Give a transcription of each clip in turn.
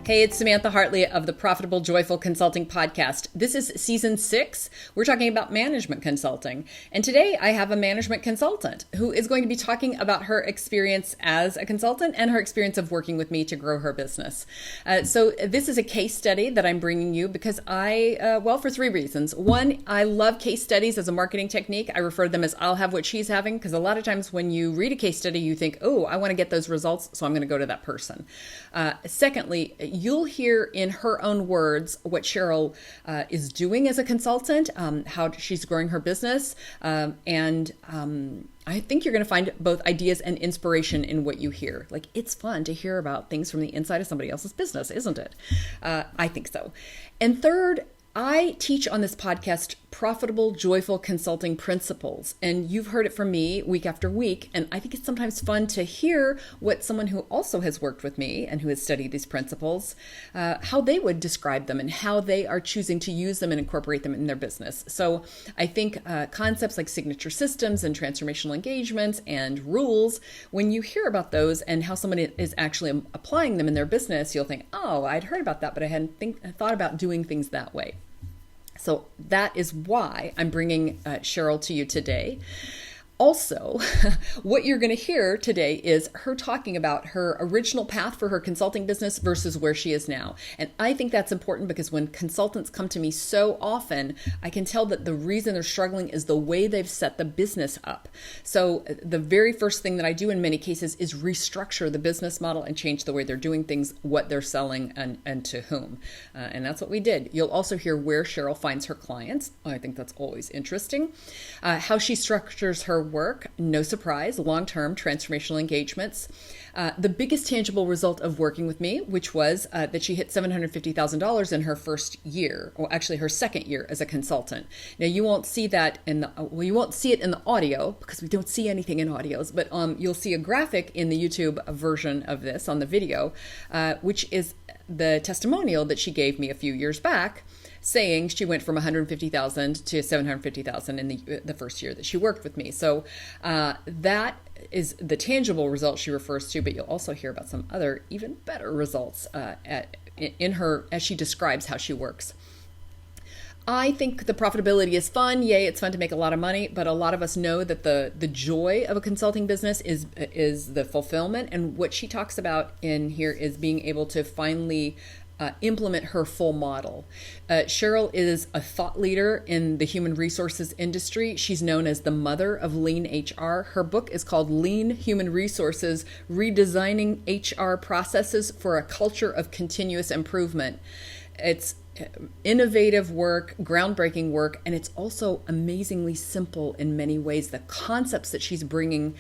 Hey, it's Samantha Hartley of the Profitable Joyful Consulting Podcast. This is season 6. We're talking about management consulting. And today I have a management consultant who is going to be talking about her experience as a consultant and her experience of working with me to grow her business. So this is a case study that I'm bringing you because for 3 reasons. One, I love case studies as a marketing technique. I refer to them as I'll have what she's having, because a lot of times when you read a case study, you think, oh, I want to get those results, so I'm going to go to that person. Secondly, you'll hear in her own words what Cheryl is doing as a consultant, how she's growing her business, and I think you're going to find both ideas and inspiration in what you hear. Like, it's fun to hear about things from the inside of somebody else's business, isn't it? I think so. And third, I teach on this podcast profitable, joyful consulting principles. And you've heard it from me week after week. And I think it's sometimes fun to hear what someone who also has worked with me and who has studied these principles, how they would describe them and how they are choosing to use them and incorporate them in their business. So I think concepts like signature systems and transformational engagements and rules, when you hear about those and how someone is actually applying them in their business, you'll think, oh, I'd heard about that, but I hadn't thought about doing things that way. So that is why I'm bringing Cheryl to you today. Also, what you're going to hear today is her talking about her original path for her consulting business versus where she is now. And I think that's important because when consultants come to me so often, I can tell that the reason they're struggling is the way they've set the business up. So the very first thing that I do in many cases is restructure the business model and change the way they're doing things, what they're selling, and to whom. And that's what we did. You'll also hear where Cheryl finds her clients. I think that's always interesting. How she structures her work, no surprise, long-term transformational engagements. The biggest tangible result of working with me, which was that she hit $750,000 in her first year, or actually her second year as a consultant. Now you won't see that you won't see it in the audio because we don't see anything in audios, but you'll see a graphic in the YouTube version of this on the video, which is the testimonial that she gave me a few years back, saying she went from $150,000 to $750,000 in the first year that she worked with me. So that is the tangible result she refers to, but you'll also hear about some other even better results in her as she describes how she works. I think the profitability is fun. Yay, it's fun to make a lot of money, but a lot of us know that the joy of a consulting business is the fulfillment. And what she talks about in here is being able to finally implement her full model. Cheryl is a thought leader in the human resources industry. She's known as the mother of lean HR. Her book is called Lean Human Resources: Redesigning HR Processes for a Culture of Continuous Improvement. It's innovative work, groundbreaking work, and it's also amazingly simple in many ways. The concepts that she's bringing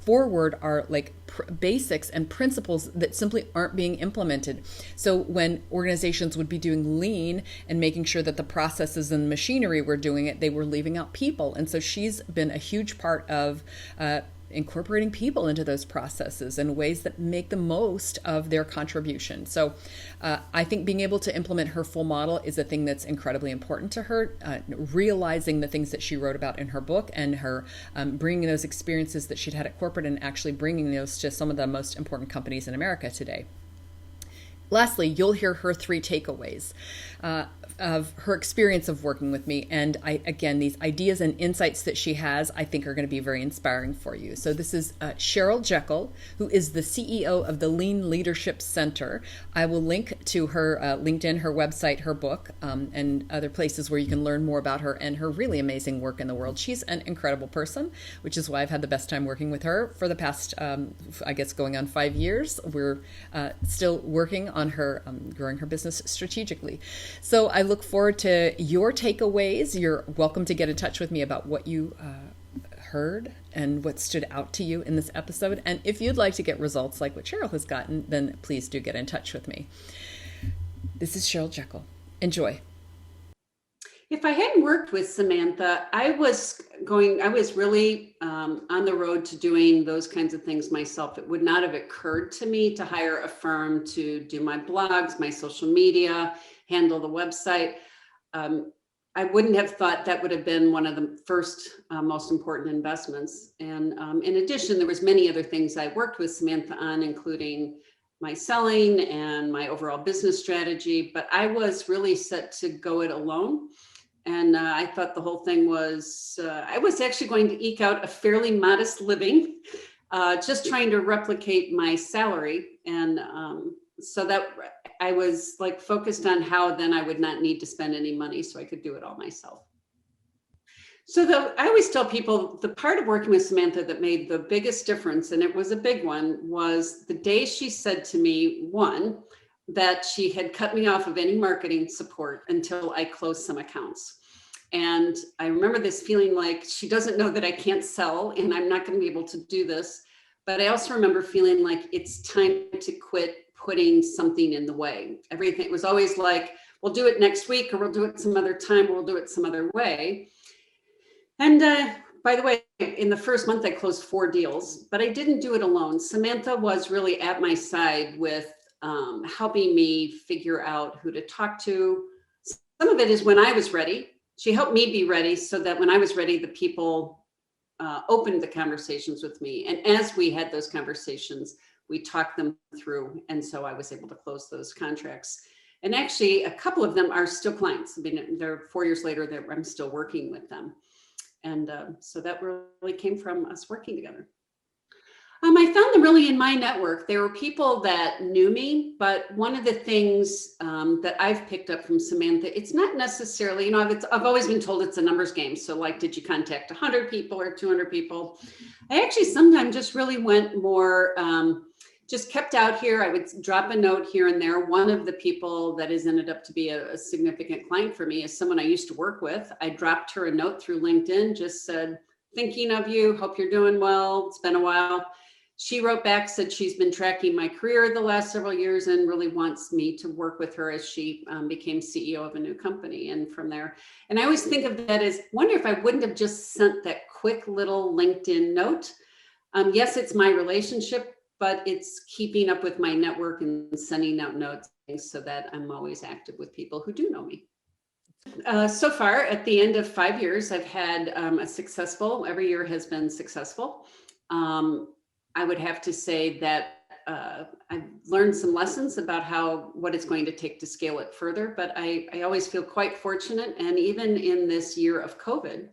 forward are like basics and principles that simply aren't being implemented. So when organizations would be doing lean and making sure that the processes and machinery were doing it, they were leaving out people. And so she's been a huge part of incorporating people into those processes in ways that make the most of their contribution. So I think being able to implement her full model is a thing that's incredibly important to her, realizing the things that she wrote about in her book and her bringing those experiences that she'd had at corporate and actually bringing those to some of the most important companies in America today. Lastly, you'll hear her 3 takeaways of her experience of working with me. And again, these ideas and insights that she has, I think are going to be very inspiring for you. So this is Cheryl Jekyll, who is the CEO of the Lean Leadership Center. I will link to her LinkedIn, her website, her book, and other places where you can learn more about her and her really amazing work in the world. She's an incredible person, which is why I've had the best time working with her for the past, I guess, going on 5 years. We're still working on her growing her business strategically. So I look forward to your takeaways. You're welcome to get in touch with me about what you heard and what stood out to you in this episode. And if you'd like to get results like what Cheryl has gotten, then please do get in touch with me. This is Cheryl Jekyll. Enjoy. If I hadn't worked with Samantha, I was really on the road to doing those kinds of things myself. It would not have occurred to me to hire a firm to do my blogs, my social media, handle the website. I wouldn't have thought that would have been one of the first most important investments. And in addition, there was many other things I worked with Samantha on, including my selling and my overall business strategy, but I was really set to go it alone. And I thought the whole thing was, I was actually going to eke out a fairly modest living, just trying to replicate my salary. And so that I was like focused on how then I would not need to spend any money so I could do it all myself. So I always tell people the part of working with Samantha that made the biggest difference, and it was a big one, was the day she said to me, one, that she had cut me off of any marketing support until I closed some accounts. And I remember this feeling like she doesn't know that I can't sell and I'm not going to be able to do this. But I also remember feeling like it's time to quit putting something in the way. Everything was always like, we'll do it next week, or we'll do it some other time, or we'll do it some other way. And by the way, in the first month, I closed 4 deals, but I didn't do it alone. Samantha was really at my side with helping me figure out who to talk to. Some of it is when I was ready. She helped me be ready so that when I was ready, the people opened the conversations with me. And as we had those conversations, we talked them through. And so I was able to close those contracts. And actually, a couple of them are still clients. I mean, they're 4 years later that I'm still working with them. And so that really came from us working together. I found them really in my network. There were people that knew me, but one of the things that I've picked up from Samantha, it's not necessarily, I've always been told it's a numbers game. So like, did you contact 100 people or 200 people? I actually sometimes just really went more, just kept out here. I would drop a note here and there. One of the people that has ended up to be a significant client for me is someone I used to work with. I dropped her a note through LinkedIn, just said, thinking of you, hope you're doing well. It's been a while. She wrote back, said she's been tracking my career the last several years and really wants me to work with her as she became CEO of a new company. And from there, and I always think of that as, wonder if I wouldn't have just sent that quick little LinkedIn note. Yes, it's my relationship, but it's keeping up with my network and sending out notes so that I'm always active with people who do know me. So far, at the end of 5 years, I've had every year has been successful. I would have to say that I've learned some lessons about what it's going to take to scale it further, but I always feel quite fortunate. And even in this year of COVID,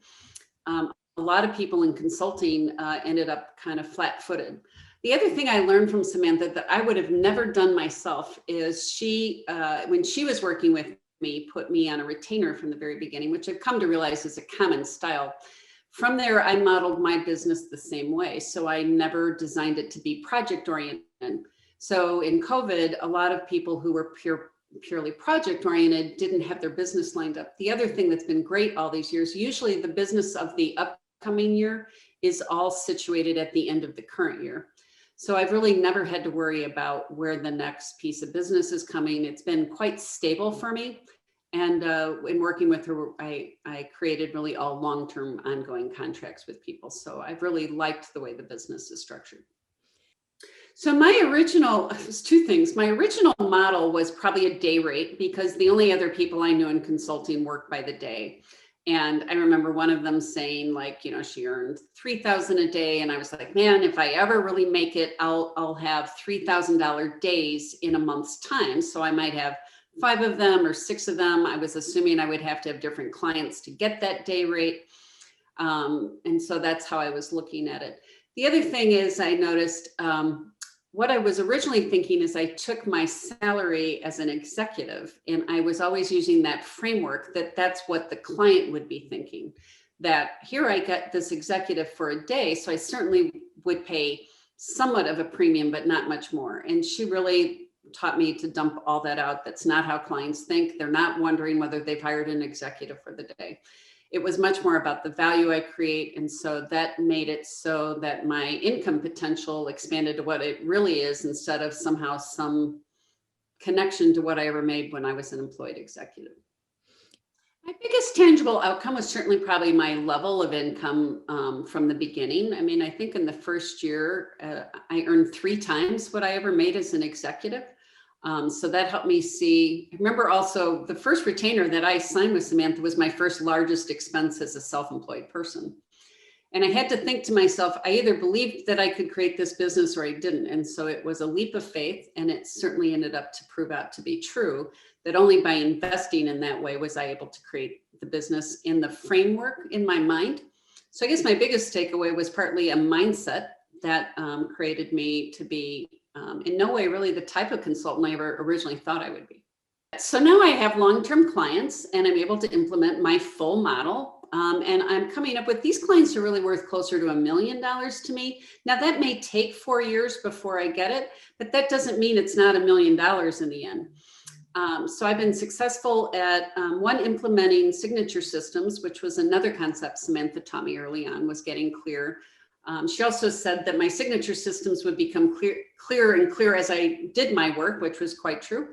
a lot of people in consulting ended up kind of flat-footed. The other thing I learned from Samantha that I would have never done myself is she, when she was working with me, put me on a retainer from the very beginning, which I've come to realize is a common style. From there, I modeled my business the same way. So I never designed it to be project oriented. So in COVID, a lot of people who were purely project oriented didn't have their business lined up. The other thing that's been great all these years, usually the business of the upcoming year is all situated at the end of the current year. So I've really never had to worry about where the next piece of business is coming. It's been quite stable for me. And in working with her, I created really all long-term ongoing contracts with people. So I've really liked the way the business is structured. So it was 2 things. My original model was probably a day rate because the only other people I knew in consulting worked by the day. And I remember one of them saying she earned $3,000 a day. And I was like, man, if I ever really make it, I'll have $3,000 days in a month's time. So I might have 5 of them or 6 of them. I was assuming I would have to have different clients to get that day rate. And so that's how I was looking at it. The other thing is I noticed what I was originally thinking is I took my salary as an executive and I was always using that framework that's what the client would be thinking, that here I got this executive for a day. So I certainly would pay somewhat of a premium, but not much more. And she really taught me to dump all that out. That's not how clients think. They're not wondering whether they've hired an executive for the day. It was much more about the value I create. And so that made it so that my income potential expanded to what it really is instead of somehow some connection to what I ever made when I was an employed executive. My biggest tangible outcome was certainly probably my level of income from the beginning. I mean, I think in the first year, I earned 3 times what I ever made as an executive. So that helped me see. Remember also the first retainer that I signed with Samantha was my first largest expense as a self-employed person. And I had to think to myself, I either believed that I could create this business or I didn't. And so it was a leap of faith. And it certainly ended up to prove out to be true, that only by investing in that way was I able to create the business in the framework in my mind. So I guess my biggest takeaway was partly a mindset that created me to be in no way really the type of consultant I ever originally thought I would be. So now I have long-term clients and I'm able to implement my full model. And I'm coming up with these clients are really worth closer to $1 million to me. Now that may take 4 years before I get it, but that doesn't mean it's not $1 million in the end. So I've been successful at one, implementing signature systems, which was another concept Samantha taught me early on, was getting clear. She also said that my signature systems would become clearer and clearer as I did my work, which was quite true.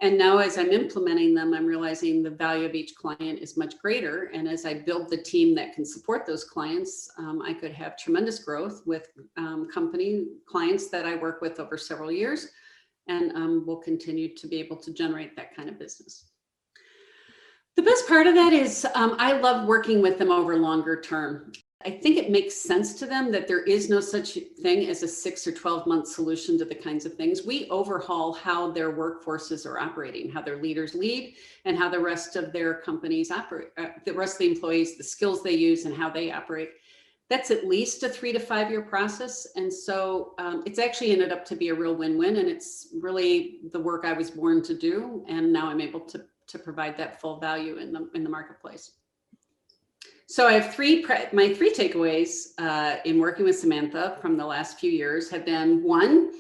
And now as I'm implementing them, I'm realizing the value of each client is much greater. And as I build the team that can support those clients, I could have tremendous growth with company clients that I work with over several years, and will continue to be able to generate that kind of business. The best part of that is I love working with them over longer term. I think it makes sense to them that there is no such thing as a 6 or 12-month solution to the kinds of things. We overhaul how their workforces are operating, how their leaders lead, and how the rest of their companies operate, the rest of the employees, the skills they use and how they operate. That's at least a 3 to 5 year process. And so it's actually ended up to be a real win-win, and it's really the work I was born to do. And now I'm able to provide that full value in the marketplace. So I have my three takeaways in working with Samantha from the last few years have been: one,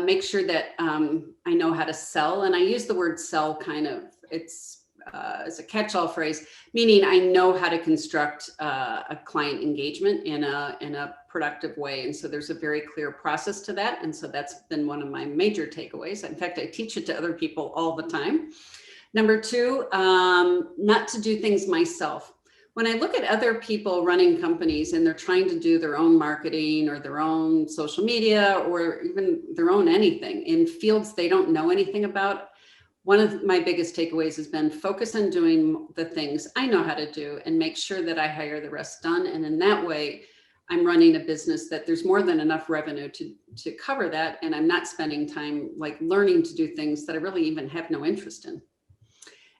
make sure that I know how to sell. And I use the word sell kind of, it's as a catch-all phrase, meaning I know how to construct a client engagement in a productive way. And so there's a very clear process to that. And so that's been one of my major takeaways. In fact, I teach it to other people all the time. Number two, not to do things myself. When I look at other people running companies and they're trying to do their own marketing or their own social media or even their own anything in fields they don't know anything about, one of my biggest takeaways has been focus on doing the things I know how to do and make sure that I hire the rest done. And in that way, I'm running a business that there's more than enough revenue to cover that. And I'm not spending time like learning to do things that I really even have no interest in.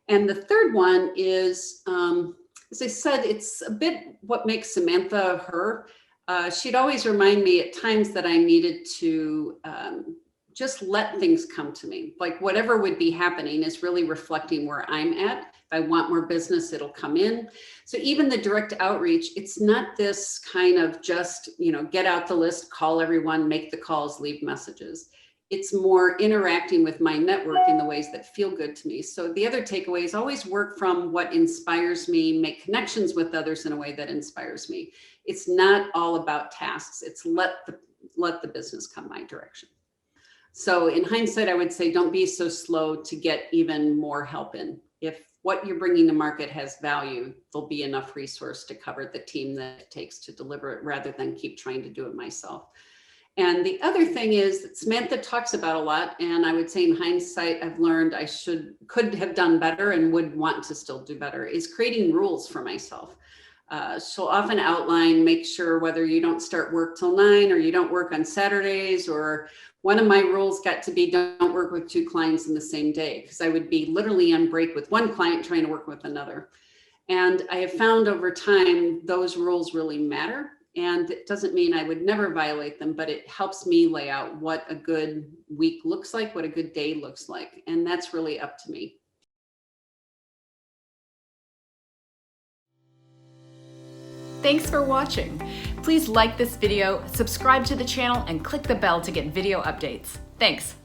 And the third one is, as I said, it's a bit what makes Samantha her. She'd always remind me at times that I needed to just let things come to me. Like whatever would be happening is really reflecting where I'm at. If I want more business, it'll come in. So even the direct outreach, it's not this kind of just, get out the list, call everyone, make the calls, leave messages. It's more interacting with my network in the ways that feel good to me. So the other takeaway is always work from what inspires me, make connections with others in a way that inspires me. It's not all about tasks. It's let the business come my direction. So in hindsight, I would say, don't be so slow to get even more help in. If what you're bringing to market has value, there'll be enough resource to cover the team that it takes to deliver it rather than keep trying to do it myself. And the other thing is that Samantha talks about a lot, and I would say in hindsight, I've learned I could have done better and would want to still do better, is creating rules for myself. She'll often outline, make sure whether you don't start work till 9 or you don't work on Saturdays, or one of my rules got to be don't work with 2 clients in the same day, because I would be literally on break with one client trying to work with another. And I have found over time, those rules really matter. And it doesn't mean I would never violate them, but it helps me lay out what a good week looks like, what a good day looks like. And that's really up to me. Thanks for watching. Please like this video, subscribe to the channel, and click the bell to get video updates. Thanks.